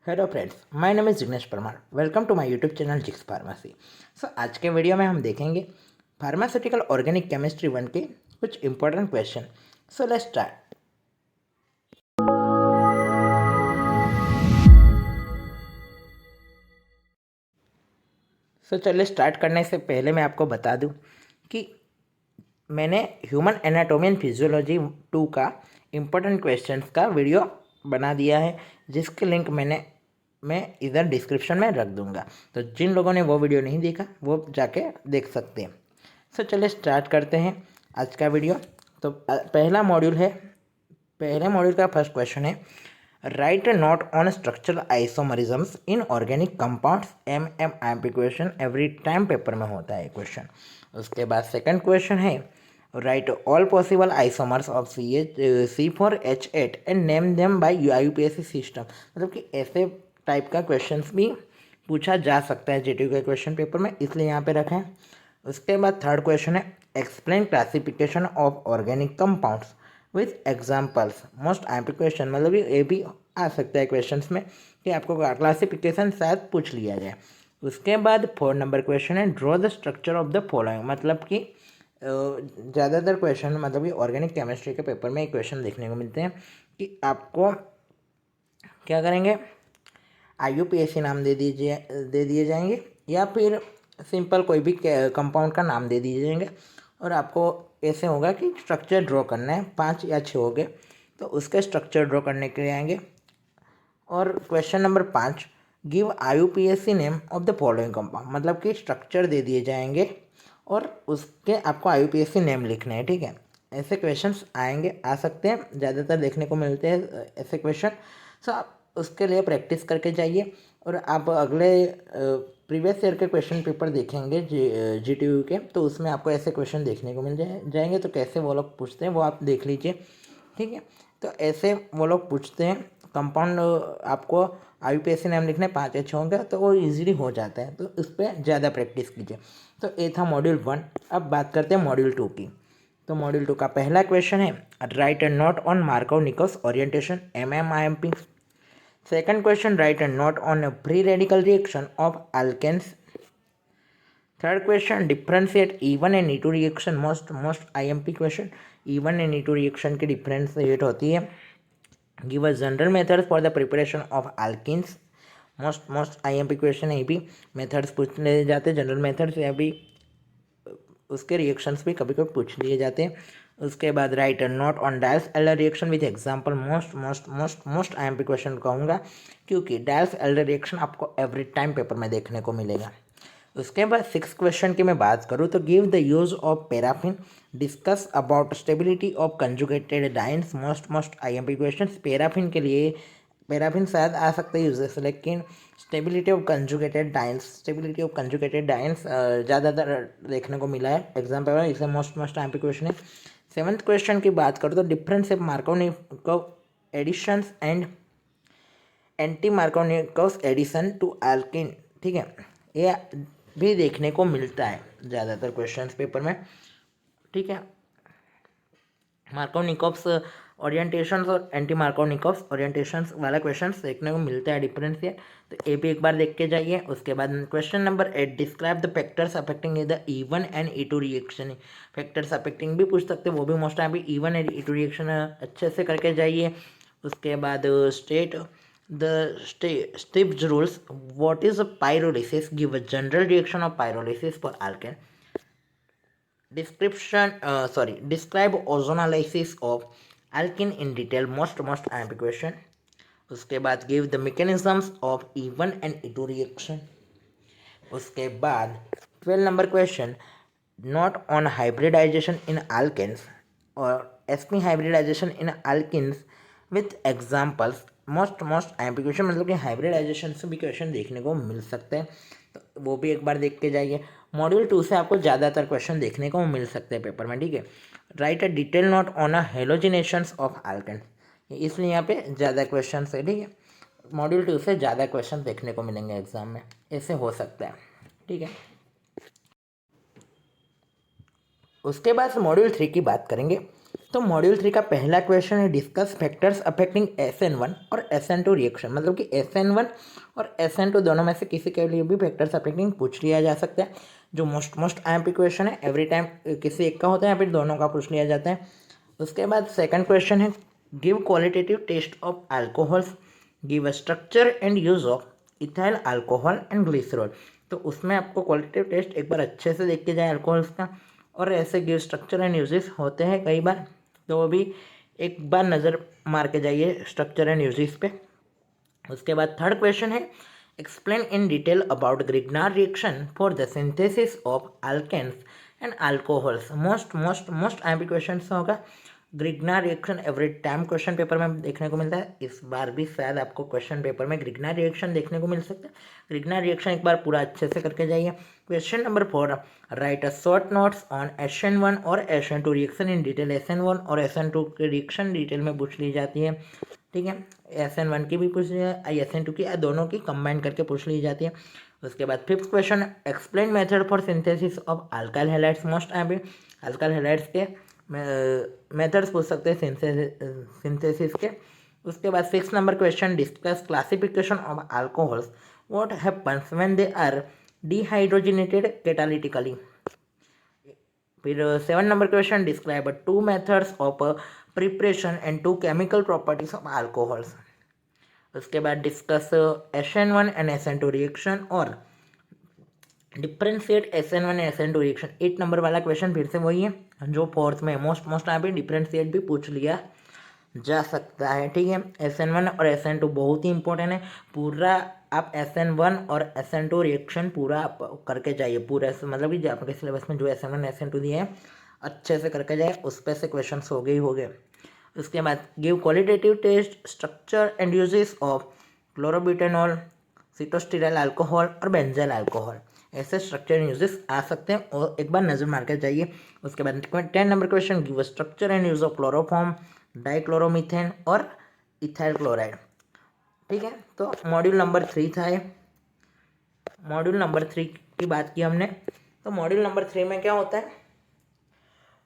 Hello friends, my name is Jignesh Parmar. Welcome to my YouTube channel Jiks Pharmacy. आज के video में हम देखेंगे फार्मास्यूटिकल ऑर्गेनिक केमिस्ट्री 1 के कुछ इंपॉर्टेंट क्वेश्चन। Let's start. चलिए स्टार्ट करने से पहले मैं आपको बता दूं कि मैंने ह्यूमन एनाटॉमी एंड फिजियोलॉजी 2 का इम्पोर्टेंट क्वेश्चंस का वीडियो बना दिया है, जिसके लिंक मैं इधर डिस्क्रिप्शन में रख दूंगा। तो जिन लोगों ने वो वीडियो नहीं देखा वो जाके देख सकते हैं। चलिए स्टार्ट करते हैं आज का वीडियो। तो पहले मॉड्यूल का फर्स्ट क्वेश्चन है, write note on structural isomerisms in organic compounds. IMP question every time paper में होता है क्वेश्चन। उसके बाद सेकंड क्वेश्चन है, write all possible isomers of C4H8 and name them by UPSC system. मतलब कि ऐसे टाइप का क्वेश्चंस भी पूछा जा सकता है GTU के क्वेश्चन पेपर में, इसलिए यहाँ पे रखें। उसके बाद थर्ड क्वेश्चन है, explain classification of organic compounds with examples. Most IMP question, मतलब ये भी आ सकता है क्वेश्चंस में कि आपको क्लासिफिकेशन शायद पूछ लिया जाए। उसके बाद 4 नंबर क्वेश्चन है, draw the structure of the following. मतलब कि ज़्यादातर क्वेश्चन, मतलब कि ऑर्गेनिक केमिस्ट्री के पेपर में एक क्वेश्चन देखने को मिलते हैं कि आपको क्या करेंगे, IUPAC नाम दे दिए जाएंगे या फिर सिंपल कोई भी कंपाउंड का नाम दे दिए जाएंगे, और आपको ऐसे होगा कि स्ट्रक्चर ड्रॉ करना है। 5 या 6 हो गए तो उसके स्ट्रक्चर ड्रॉ करने के लिए आएंगे। और question number 5, give IUPAC name of the following compound. मतलब कि स्ट्रक्चर दे दिए जाएंगे और उसके आपको IUPAC नेम लिखना है, ठीक है। ऐसे क्वेश्चंस आएंगे, आ सकते हैं, ज़्यादातर देखने को मिलते हैं ऐसे क्वेश्चन। आप उसके लिए प्रैक्टिस करके जाइए। और आप अगले प्रीवियस ईयर के क्वेश्चन पेपर देखेंगे GTU के, तो उसमें आपको ऐसे क्वेश्चन देखने को मिल जाएंगे। तो कैसे वो लोग पूछते हैं वो आप देख लीजिए, ठीक है। तो ऐसे वो लोग पूछते हैं, कंपाउंड आपको IUPAC नाम लिखने 5 या 6 होंगे तो वो इजीली हो जाता है, तो उस पर ज़्यादा प्रैक्टिस कीजिए। तो ये था मॉड्यूल 1। अब बात करते हैं मॉड्यूल 2 की। तो मॉड्यूल 2 का पहला क्वेश्चन है, write a note on Markovnikov orientation IMP। Second question, write a note on free radical reaction of alkanes. Third question, differentiate E1 and E2 reaction. Most IMP question, E1 and E2 reaction की differentiate होती है। Give a general methods for the preparation of alkynes. Most IMP question है, भी methods पूछ लिए जाते हैं, general methods, या भी उसके रिएक्शंस भी कभी कभी पूछ लिए जाते हैं। उसके बाद right a note on dials Elder reaction with example. Most IMP question कहूँगा, क्योंकि डायल्स एल्डर रिएक्शन आपको एवरी टाइम पेपर में देखने को मिलेगा। उसके बाद 6 क्वेश्चन की मैं बात करूँ तो, give the use of paraffin, discuss about stability of conjugated dance. Most IMP question. Paraffin शायद आ सकता है यूजेस, लेकिन स्टेबिलिटी ऑफ कंजुगेटेड डाइन्स ज़्यादातर देखने को मिला है एग्जाम पेपर में, इसे मोस्ट IMP क्वेश्चन है। 7th क्वेश्चन की बात करूँ तो, difference of Markovnikov additions and anti Markovnikov addition to alkyne, ठीक है। ये भी देखने को मिलता है ज़्यादातर क्वेश्चंस पेपर में, ठीक है। मार्कोव-निकोल्स ओरिएंटेशंस और एंटी मार्कोव-निकोल्स ओरिएंटेशंस वाला क्वेश्चंस देखने को मिलता है डिफरेंशिएट, तो ये भी एक बार देख के जाइए। उसके बाद question number 8, describe the factors affecting the E1 and E2 reaction. Factors affecting भी पूछ सकते हैं, वो भी most IMP। E1 and E2 reaction अच्छे से करके जाइए। उसके बाद state the steps rules, what is pyrolysis, give a general reaction of pyrolysis for alkane. Describe ozonolysis of alkyne in detail. Most IMP question. उसके बाद give the mechanisms of E1 and E2 reaction. उसके बाद 12 number question, note on hybridisation in alkanes और sp hybridisation in alkynes with examples. Most IMP question, मतलब कि hybridisation से भी question देखने को मिल सकते हैं, तो वो भी एक बार देख के जाइए। मॉड्यूल 2 से आपको ज़्यादातर क्वेश्चन देखने को मिल सकते हैं पेपर में, ठीक है। Write a detail note on a halogenations of alkane, इसलिए यहाँ पे ज़्यादा क्वेश्चन है, ठीक है। मॉड्यूल 2 से ज़्यादा क्वेश्चन देखने को मिलेंगे एग्जाम में, ऐसे हो सकता है, ठीक है। उसके बाद मॉड्यूल 3 की बात करेंगे, तो मॉड्यूल 3 का पहला क्वेश्चन है डिस्कस फैक्टर्स अफेक्टिंग SN1 और SN2 रिएक्शन, मतलब कि SN1 और SN2 दोनों में से किसी के लिए भी फैक्टर्स अफेक्टिंग पूछ लिया जा सकता है, जो मोस्ट IMP क्वेश्चन है। एवरी टाइम किसी एक का होता है या फिर दोनों का पूछ लिया जाता है। उसके बाद सेकंड क्वेश्चन है give qualitative test of alcohols, give a structure and use of ethyl alcohol and glycerol. तो उसमें आपको क्वालिटेटिव टेस्ट एक बार अच्छे से देख के जाए अल्कोहल्स का, और ऐसे गिव स्ट्रक्चर एंड यूजेस होते हैं कई बार, तो वो भी एक बार नज़र मार के जाइए स्ट्रक्चर एंड यूजेस पे। उसके बाद थर्ड क्वेश्चन है explain in detail about Grignard reaction for the synthesis of alkanes and alcohols. Most IMP question होगा। Grignard reaction every time question paper में देखने को मिलता है, इस बार भी शायद आपको क्वेश्चन पेपर में ग्रिग्नार रिएक्शन देखने को मिल सकता है। ग्रिग्नार रिएक्शन एक बार पूरा अच्छे से करके जाइए। Question number 4 right a short notes on SN1 और SN2 reaction in detail. SN1 और SN2 की रिएक्शन डिटेल में पूछ ली जाती है, ठीक है। SN1 की भी पूछ ली है, SN2 की, दोनों की कंबाइन करके पूछ ली जाती है। उसके बाद fifth question explain method for synthesis of alkyl halides. Most IMP alkyl halides के मेथड्स पूछ सकते हैं सिंथेसिस के। उसके बाद 6 number question discuss classification of alcohols, what happens when they are dehydrogenated catalytically. फिर 7 number question describe 2 methods of preparation and 2 chemical properties of alcohols. उसके बाद discuss SN1 and SN2 reaction और differentiate SN1 and SN2 reaction. 8 number वाला question फिर से वही है जो फोर्थ में मोस्ट यहाँ पे डिफ्रेंशिएट भी पूछ लिया जा सकता है, ठीक है। SN1 और SN2 बहुत ही इंपॉर्टेंट है। पूरा आप SN1 और SN2 रिएक्शन पूरा करके जाइए, पूरा मतलब कि आपके सिलेबस में जो SN1 SN2 दिए हैं अच्छे से करके जाए, उस पर से क्वेश्चन हो गए ही हो गए। उसके बाद give qualitative test structure and uses of chlorobutanol, cetostearyl alcohol और बेंजाइल अल्कोहल। ऐसे स्ट्रक्चर यूजेस आ सकते हैं और एक बार नजर मार के जाइए। उसके बाद 10 number question give structure and use of chloroform, dichloromethane और इथाइल क्लोराइड, ठीक है। तो मॉड्यूल नंबर 3 था ये। मॉड्यूल नंबर 3 की बात की हमने, तो मॉड्यूल नंबर 3 में क्या होता है,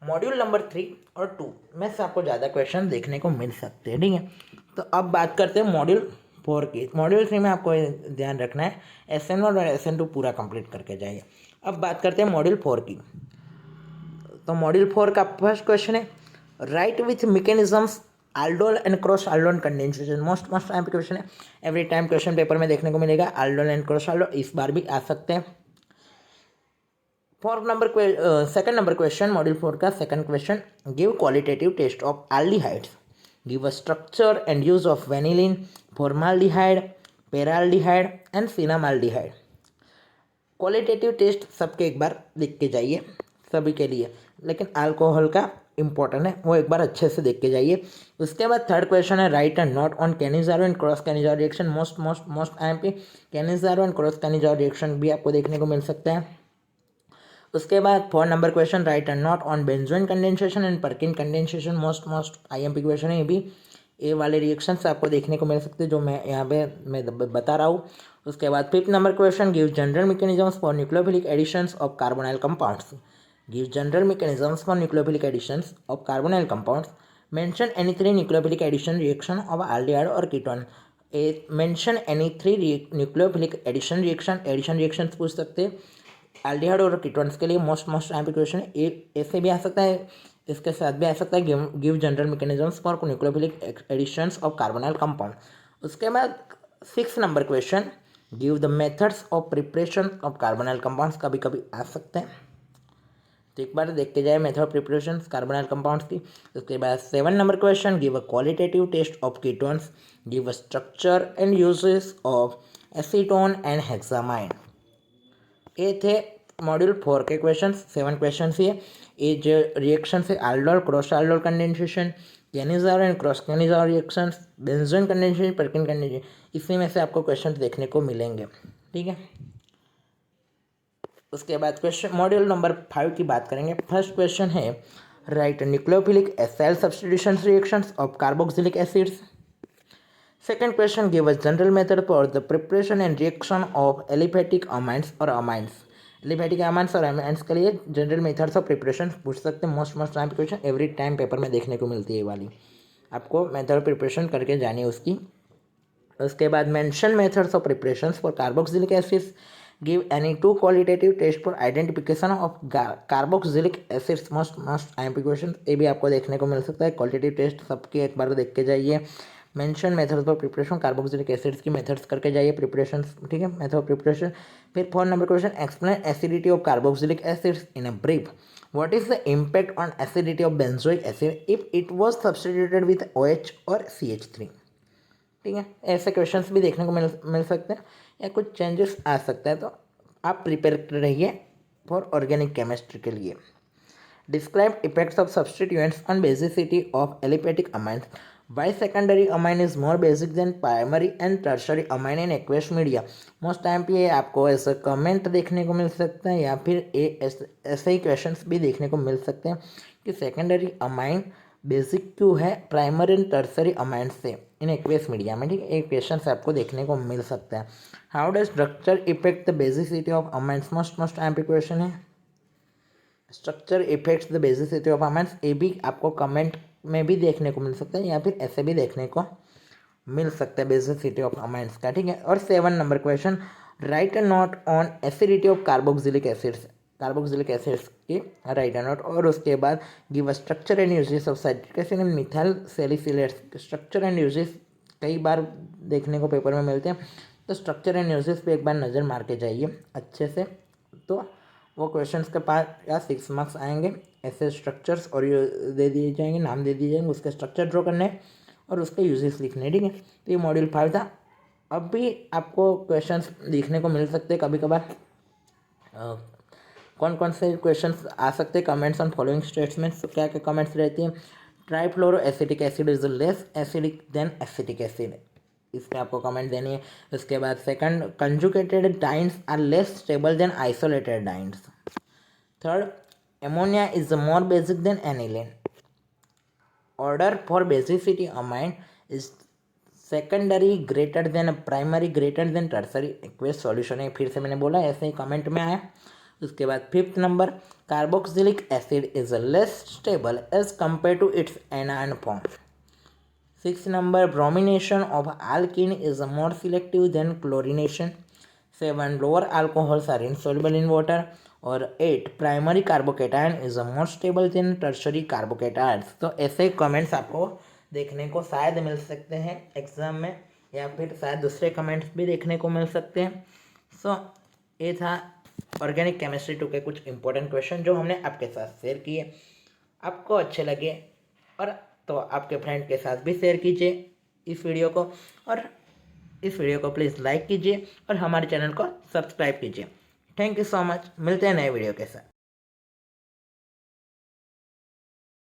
मॉड्यूल नंबर 3 और 2 में से आपको ज़्यादा क्वेश्चन देखने को मिल सकते हैं, ठीक है। तो अब बात करते हैं मॉड्यूल 4 की। मॉड्यूल 3 में आपको ध्यान रखना है SN1 और SN2 पूरा कंप्लीट करके जाइए। अब बात करते हैं मॉड्यूल 4 की। तो मॉड्यूल 4 का फर्स्ट क्वेश्चन है right with mechanisms aldol and cross aldol condensation. Most IMP question है, एवरी टाइम क्वेश्चन पेपर में देखने को मिलेगा। aldol एंड क्रॉस aldol इस बार भी आ सकते हैं। सेकंड नंबर क्वेश्चन मॉड्यूल 4 का second question give qualitative test of aldehydes, give a structure and use of vanillin, formaldehyde, paraldehyde and cinnamaldehyde. Qualitative test सबके एक बार लिख के जाइए सभी के लिए, लेकिन अल्कोहल का इंपॉर्टेंट है, वो एक बार अच्छे से देख के जाइए। उसके बाद थर्ड क्वेश्चन है write a note on Cannizzaro and cross Cannizzaro reaction. Most IMP Cannizzaro and cross Cannizzaro reaction भी आपको देखने को मिल सकता है। उसके बाद 4 number question write a note on benzoin condensation and परकिन condensation. Most IMP question है, ये भी ए वाले रिएक्शन से आपको देखने को मिल सकते हैं जो मैं यहाँ पे बता रहा हूँ। उसके बाद 5th number question give general mechanisms for nucleophilic additions of carbonyl compounds, give general mechanisms for nucleophilic additions of carbonyl compounds, mention any 3 nucleophilic addition reaction of aldehyde और ketone. Mention any 3 nucleophilic addition reaction पूछ सकते हैं aldehyde और ketones के लिए। Most IMP question है, एक ऐसे भी आ सकता है, इसके साथ भी आ सकता है give general mechanisms for nucleophilic additions of carbonyl compound. उसके बाद 6 number question give the methods of preparation of carbonyl compounds, कभी कभी आ सकते हैं, तो एक बार देख के जाए method of preparation carbonyl compounds की। उसके बाद 7 number question give a qualitative test of ketones, give a structure and uses of acetone and hexamine. ये थे मॉड्यूल 4 के क्वेश्चन, 7 क्वेश्चन ही है। ये जो रिएक्शन है aldol cross aldol condensation, Cannizzaro and cross Cannizzaro reaction, benzoin condensation, परकिन condensation, इसी में से आपको क्वेश्चन देखने को मिलेंगे, ठीक है। उसके बाद क्वेश्चन मॉड्यूल नंबर 5 की बात करेंगे। फर्स्ट क्वेश्चन है right nucleophilic acyl substitution reactions of carboxylic acids. Second question give a general method for the preparation and reaction of aliphatic amines और अमाइंस एलिफेटिक अमाइंस और एमाइंस के लिए general methods of preparation पूछ सकते हैं। Most time question every time paper में देखने को मिलती है ये वाली, आपको मेथड ऑफ प्रिपरेशन करके जानी है उसकी। उसके बाद mention methods of preparations for carboxylic acids, give any two qualitative test for identification of carboxylic acids. Most IMP question ये भी आपको देखने को मिल सकता है। क्वालिटेटिव टेस्ट सबके एक बार देख के जाइए। Mention methods for preparation carboxylic acids की मेथड्स करके जाइए प्रिपरेशन, ठीक है, मेथड ऑफ प्रिपरेशन। फिर 4 number question, explain acidity of carboxylic acids in a brief. What is the impact on acidity of benzoic acid if it was substituted with OH और CH3। ठीक है, ऐसे questions भी देखने को मिल सकते हैं या कुछ चेंजेस आ सकता है, तो आप प्रिपेयर रहिए फॉर ऑर्गेनिक केमिस्ट्री के लिए। Describe effects of substituents on basicity of aliphatic amines. Why secondary amine is more basic than primary and tertiary amine in aqueous media. Most time पे आपको ऐसा कमेंट देखने को मिल सकता है या फिर ऐसे ही क्वेश्चंस भी देखने को मिल सकते हैं कि सेकेंडरी अमाइन बेसिक क्यों है प्राइमरी एंड टर्सरी अमाइन से इन एक्वेस मीडिया में। ठीक है, एक क्वेश्चन से आपको देखने को मिल सकता है। How does structure effect the basicity of amines. Most time पे क्वेश्चन है, structure effects the basicity of amines. ये भी आपको कमेंट में भी देखने को मिल सकता है या फिर ऐसे भी देखने को मिल सकता है बेसिसिटी ऑफ अमाइंस का। ठीक है, और 7 number question, write a note on acidity of carboxylic acids. Carboxylic acids की राइट अ नोट। और उसके बाद give a structure and uses of citric acid and methyl salicylates. Structure and uses कई बार देखने को पेपर में मिलते हैं, तो स्ट्रक्चर एंड यूजेस पे एक बार नज़र मार के जाइए अच्छे से, तो वो क्वेश्चंस के पास या 6 मार्क्स आएंगे। ऐसे स्ट्रक्चर्स और दे दिए जाएंगे, नाम दे दिए जाएंगे, उसके स्ट्रक्चर ड्रॉ करने और उसके यूजेस लिखने। ठीक है, तो ये मॉड्यूल 5 था। अब भी आपको क्वेश्चंस देखने को मिल सकते हैं कभी कभार। कौन कौन से क्वेश्चंस आ सकते हैं, कमेंट्स ऑन फॉलोइंग स्टेटमेंट्स। तो क्या क्या कमेंट्स रहती हैं, trifluoro acetic acid is less acidic than acetic acid, इस पर आपको कमेंट देनी है। उसके बाद second, conjugated dienes are less stable than isolated dienes. Third, ammonia is more basic than aniline. Order for basicity amine is secondary greater than primary greater than tertiary aqueous solution है, फिर से मैंने बोला ऐसे ही कमेंट में आया। उसके बाद 5th number, carboxylic acid is less stable as compare to its anion form. 6th number, bromination of alkene is more selective than chlorination. 7, lower alcohols are insoluble in water. और 8, primary carbocation is more stable than tertiary carbocations. तो ऐसे comments आपको देखने को शायद मिल सकते हैं exam में, या फिर शायद दूसरे कमेंट्स भी देखने को मिल सकते हैं। सो ये था ऑर्गेनिक केमिस्ट्री 2 के कुछ इंपॉर्टेंट क्वेश्चन जो हमने आपके साथ शेयर किए। आपको अच्छे लगे और तो आपके फ्रेंड के साथ भी शेयर कीजिए इस वीडियो को, और इस वीडियो को प्लीज़ लाइक कीजिए और हमारे चैनल को सब्सक्राइब कीजिए। थैंक यू सो मच, मिलते हैं नए वीडियो के साथ।